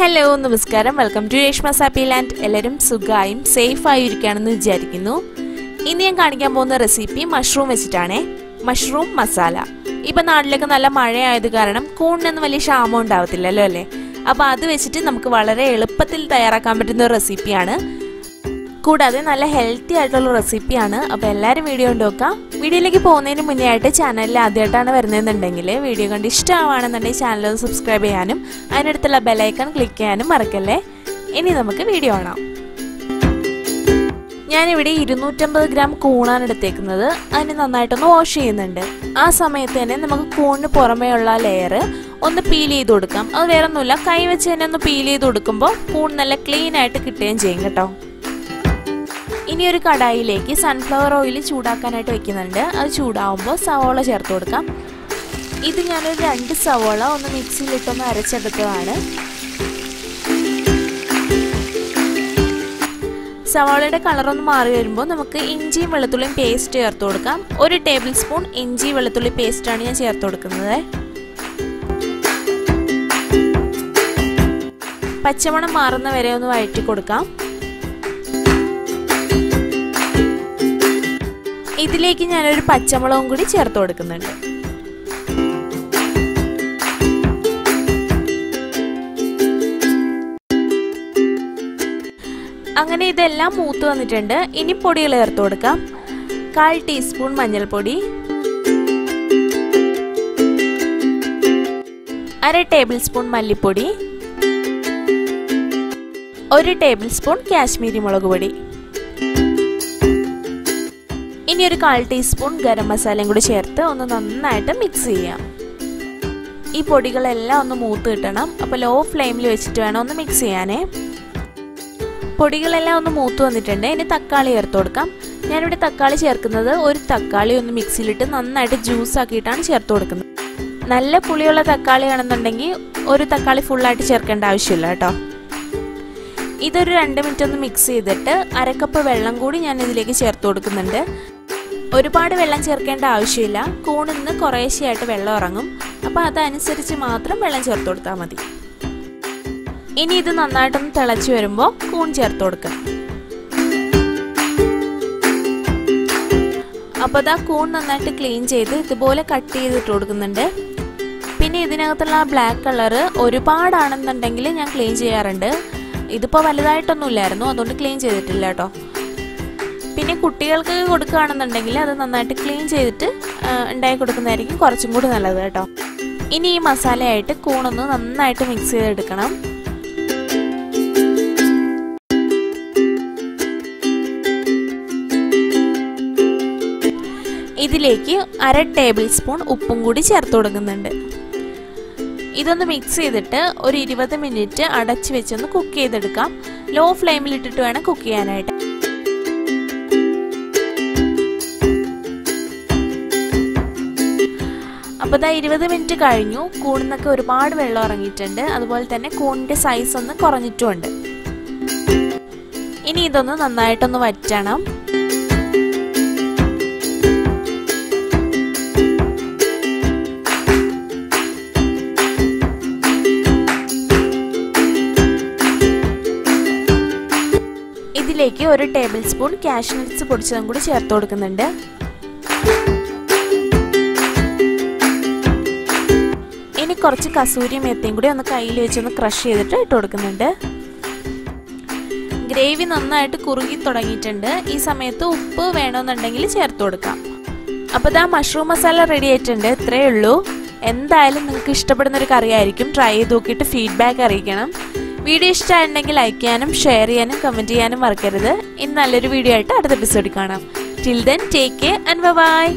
Hello, നമസ്കാരം. Welcome to Reshma's Happy Land. എല്ലാവരും സുഖായും safe ആയിരിക്കുകയാണെന്ന് വിചാരിക്കുന്നു. ഇന്ന് ഞാൻ കാണിക്കാൻ പോകുന്ന റെസിപ്പി മഷ്റൂം വെച്ചിട്ടാണ്. മഷ്റൂം മസാല. ഇപ്പോൾ നാട്ടിലൊക്കെ നല്ല മഴയായത് കാരണം കൂണിനൊന്നും വലിയ ക്ഷാമം ഉണ്ടാവത്തില്ലല്ലോ അല്ലേ? അപ്പോൾ അത് വെച്ചിട്ട് നമുക്ക് വളരെ എളുപ്പത്തിൽ തയ്യാറാക്കാൻ പറ്റുന്ന ഒരു റെസിപ്പിയാണ്. കൂടാതെ നല്ല ഹെൽത്തി ആയിട്ടുള്ള റെസിപ്പിയാണ്. അപ്പോൾ എല്ലാവരും വീഡിയോ കണ്ടു നോക്കാം. വീഡിയോയിലേക്ക് പോകുന്നതിന് മുന്നേ ആയിട്ട് ചാനലിൽ ആദ്യമായിട്ടാണ് വരുന്നതെന്നുണ്ടെങ്കിൽ വീഡിയോ കണ്ട് ഇഷ്ടമാണെന്നുണ്ടെങ്കിൽ ചാനൽ സബ്സ്ക്രൈബ് ചെയ്യാനും അതിനടുത്തുള്ള ബെല്ലൈക്കൺ ക്ലിക്ക് ചെയ്യാനും മറക്കല്ലേ. ഇനി നമുക്ക് വീഡിയോ കാണാം. ഞാനിവിടെ 250 ഗ്രാം കൂണാണ് എടുത്തേക്കുന്നത്. അതിന് നന്നായിട്ടൊന്ന് വാഷ് ചെയ്യുന്നുണ്ട്. ആ സമയത്ത് തന്നെ നമുക്ക് കൂണിന് പുറമേയുള്ള ലെയർ ഒന്ന് പീൽ ചെയ്ത് കൊടുക്കാം. അത് വേറെ ഒന്നുമില്ല, കൈ വെച്ച് തന്നെ ഒന്ന് പീൽ ചെയ്ത് കൊടുക്കുമ്പോൾ കൂൺ നല്ല ക്ലീൻ ആയിട്ട് കിട്ടുകയും ചെയ്യും കേട്ടോ. ഇനി ഒരു കടായിലേക്ക് സൺഫ്ലവർ ഓയിൽ ചൂടാക്കാനായിട്ട് വെക്കുന്നുണ്ട്. അത് ചൂടാവുമ്പോൾ സവോള ചേർത്ത് കൊടുക്കാം. ഇത് ഞാനൊരു 2 സവോള ഒന്ന് മിക്സിയിലിട്ടൊന്ന് അരച്ചെടുത്തതാണ്. സവാളയുടെ കളറൊന്ന് മാറി വരുമ്പോൾ നമുക്ക് ഇഞ്ചിയും വെളുത്തുള്ളിയും പേസ്റ്റ് ചേർത്ത് കൊടുക്കാം. 1 ടേബിൾ സ്പൂൺ ഇഞ്ചി വെളുത്തുള്ളി പേസ്റ്റാണ് ഞാൻ ചേർത്ത് കൊടുക്കുന്നത്. പച്ചമണം മാറുന്ന വരെ ഒന്ന് വഴറ്റി കൊടുക്കാം. ഇതിലേക്ക് ഞാനൊരു പച്ചമുളകും കൂടി ചേർത്ത് കൊടുക്കുന്നുണ്ട്. അങ്ങനെ ഇതെല്ലാം മൂത്ത് വന്നിട്ടുണ്ട്. ഇനി പൊടികൾ ചേർത്ത് കൊടുക്കാം. 1/4 ടീസ്പൂൺ മഞ്ഞൾപ്പൊടി, 1/2 ടേബിൾ സ്പൂൺ മല്ലിപ്പൊടി, 1 ടേബിൾ സ്പൂൺ കാശ്മീരി മുളക് പൊടി. ഇനി ഒരു 1/4 ടീസ്പൂൺ ഗരം മസാലയും കൂടി ചേർത്ത് ഒന്ന് നന്നായിട്ട് മിക്സ് ചെയ്യാം. ഈ പൊടികളെല്ലാം ഒന്ന് മൂത്ത് കിട്ടണം. അപ്പോൾ ലോ ഫ്ലെയിമിൽ വെച്ചിട്ട് വേണം ഒന്ന് മിക്സ് ചെയ്യാനേ. പൊടികളെല്ലാം ഒന്ന് മൂത്ത് വന്നിട്ടുണ്ട്. ഇനി തക്കാളി ചേർത്ത് കൊടുക്കാം. ഞാനിവിടെ തക്കാളി ചേർക്കുന്നത് ഒരു തക്കാളി ഒന്ന് മിക്സിയിലിട്ട് നന്നായിട്ട് ജ്യൂസ് ആക്കിയിട്ടാണ് ചേർത്ത് കൊടുക്കുന്നത്. നല്ല പുളിയുള്ള തക്കാളി ആണെന്നുണ്ടെങ്കിൽ ഒരു തക്കാളി ഫുള്ളായിട്ട് ചേർക്കേണ്ട ആവശ്യമില്ല കേട്ടോ. ഇതൊരു 2 മിനിറ്റ് ഒന്ന് മിക്സ് ചെയ്തിട്ട് 1/2 കപ്പ് വെള്ളം കൂടി ഞാൻ ഇതിലേക്ക് ചേർത്ത് കൊടുക്കുന്നുണ്ട്. ഒരുപാട് വെള്ളം ചേർക്കേണ്ട ആവശ്യമില്ല. കൂണിൽ നിന്ന് കുറേശ്ശെയായിട്ട് വെള്ളം ഇറങ്ങും. അപ്പോൾ അതനുസരിച്ച് മാത്രം വെള്ളം ചേർത്ത് കൊടുത്താൽ മതി. ഇനി ഇത് നന്നായിട്ടൊന്ന് തിളച്ച് വരുമ്പോൾ കൂൺ ചേർത്ത് കൊടുക്കാം. അപ്പോൾ അതാ കൂൺ നന്നായിട്ട് ക്ലീൻ ചെയ്ത് ഇതുപോലെ കട്ട് ചെയ്തിട്ട് കൊടുക്കുന്നുണ്ട്. പിന്നെ ഇതിനകത്തുള്ള ബ്ലാക്ക് കളറ് ഒരുപാടാണെന്നുണ്ടെങ്കിൽ ഞാൻ ക്ലീൻ ചെയ്യാറുണ്ട്. ഇതിപ്പോൾ വലുതായിട്ടൊന്നുമില്ലായിരുന്നു, അതുകൊണ്ട് ക്ലീൻ ചെയ്തിട്ടില്ല കേട്ടോ. പിന്നെ കുട്ടികൾക്ക് കൊടുക്കുകയാണെന്നുണ്ടെങ്കിൽ അത് നന്നായിട്ട് ക്ലീൻ ചെയ്തിട്ട് ഉണ്ടാക്കി കൊടുക്കുന്നതായിരിക്കും കുറച്ചും കൂടി നല്ലത് കേട്ടോ. ഇനി ഈ മസാലയായിട്ട് കൂണൊന്ന് നന്നായിട്ട് മിക്സ് ചെയ്തെടുക്കണം. ഇതിലേക്ക് 1/2 ടേബിൾ സ്പൂൺ ഉപ്പും കൂടി ചേർത്ത് കൊടുക്കുന്നുണ്ട്. ഇതൊന്ന് മിക്സ് ചെയ്തിട്ട് ഒരു 20 മിനിറ്റ് അടച്ചു വെച്ചൊന്ന് കുക്ക് ചെയ്തെടുക്കാം. ലോ ഫ്ലെയിമിൽ ഇട്ടിട്ട് വേണം കുക്ക് ചെയ്യാനായിട്ട്. അപ്പോൾ ഇതാ 20 മിനിറ്റ് കഴിഞ്ഞു. കൂണിന്നൊക്കെ ഒരുപാട് വെള്ളം ഇറങ്ങിയിട്ടുണ്ട്. അതുപോലെ തന്നെ കൂണിൻ്റെ സൈസ് ഒന്ന് കുറഞ്ഞിട്ടുമുണ്ട്. ഇനി ഇതൊന്ന് നന്നായിട്ടൊന്ന് വറ്റണം. ഇതിലേക്ക് 1 ടേബിൾ സ്പൂൺ കാഷ്നട്ട്സ് പൊടിച്ചതും കൂടി ചേർത്ത് കൊടുക്കുന്നുണ്ട്. ഇനി കുറച്ച് കസൂരി മേത്തിയും കൂടി ഒന്ന് കയ്യിൽ വെച്ചൊന്ന് ക്രഷ് ചെയ്തിട്ട് ഇട്ട് കൊടുക്കുന്നുണ്ട്. ഗ്രേവി നന്നായിട്ട് കുറുകി തുടങ്ങിയിട്ടുണ്ട്. ഈ സമയത്ത് ഉപ്പ് വേണമെന്നുണ്ടെങ്കിൽ ചേർത്ത് കൊടുക്കാം. അപ്പോൾ ഇതാ മഷ്റൂം മസാല റെഡി ആയിട്ടുണ്ട്. ഇത്രയേ ഉള്ളൂ. എന്തായാലും നിങ്ങൾക്ക് ഇഷ്ടപ്പെടുന്നൊരു കറിയായിരിക്കും. ട്രൈ ചെയ്ത് നോക്കിയിട്ട് ഫീഡ്ബാക്ക് അറിയിക്കണം. വീഡിയോ ഇഷ്ടമായിട്ടുണ്ടെങ്കിൽ ലൈക്ക് ചെയ്യാനും ഷെയർ ചെയ്യാനും കമൻറ്റ് ചെയ്യാനും മറക്കരുത്. ഇനി നല്ലൊരു വീഡിയോ ആയിട്ട് അടുത്ത എപ്പിസോഡിൽ കാണാം. Till then take care and by.